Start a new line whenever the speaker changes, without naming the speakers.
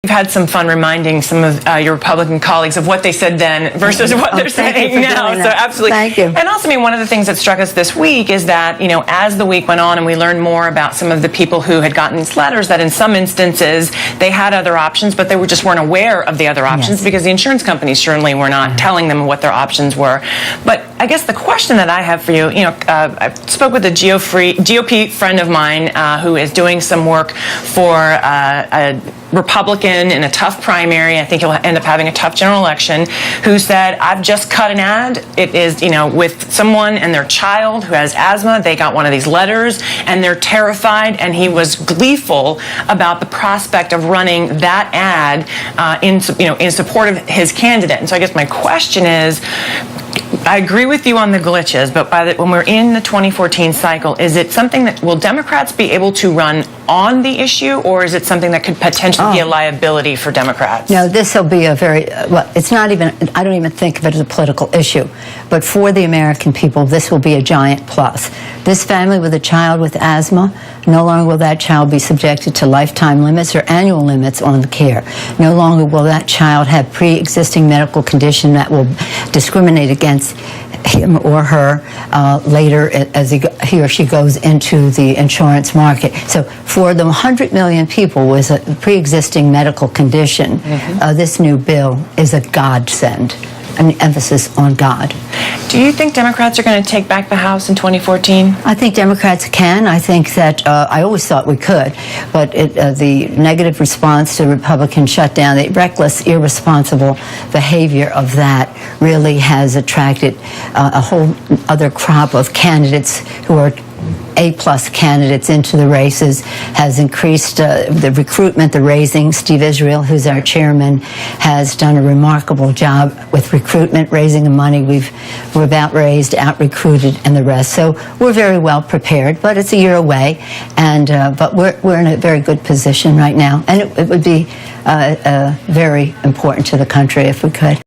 You've had some fun reminding some of your Republican colleagues of what they said then versus what they're saying now. So absolutely.
Thank you.
And also, I mean, one of the things that struck us this week is that, you know, as the week went on and we learned more about some of the people who had gotten these letters, that in some instances they had other options, but they just weren't aware of the other options because the insurance companies certainly were not telling them what their options were. But I guess the question that I have for you, you know, I spoke with a GOP friend of mine who is doing some work for a Republican in a tough primary. I think he'll end up having a tough general election, who said, I've just cut an ad. It is, you know, with someone and their child who has asthma. They got one of these letters and they're terrified. And he was gleeful about the prospect of running that ad in support of his candidate. And so I guess my question is, I agree with you on the glitches, but when we're in the 2014 cycle, is it something that, will Democrats be able to run on the issue, or is it something that could potentially be a liability for Democrats?
No, this will be a very, well, it's not even, I don't even think of it as a political issue, but for the American people, this will be a giant plus. This family with a child with asthma, no longer will that child be subjected to lifetime limits or annual limits on the care. No longer will that child have pre-existing medical condition that will discriminate against him or her later as he or she goes into the insurance market. So for the 100 million people with a pre-existing medical condition, this new bill is a godsend, an emphasis on God.
Do you think Democrats are going to take back the House in 2014?
I think Democrats can. I think that I always thought we could, but the negative response to Republican shutdown, the reckless, irresponsible behavior of that really has attracted a whole other crop of candidates who are A-plus candidates into the races, has increased the recruitment, the raising. Steve Israel, who's our chairman, has done a remarkable job with recruitment, raising the money. We've out-raised, out-recruited, and the rest. So we're very well prepared, but it's a year away, and but we're in a very good position right now, and it would be very important to the country if we could.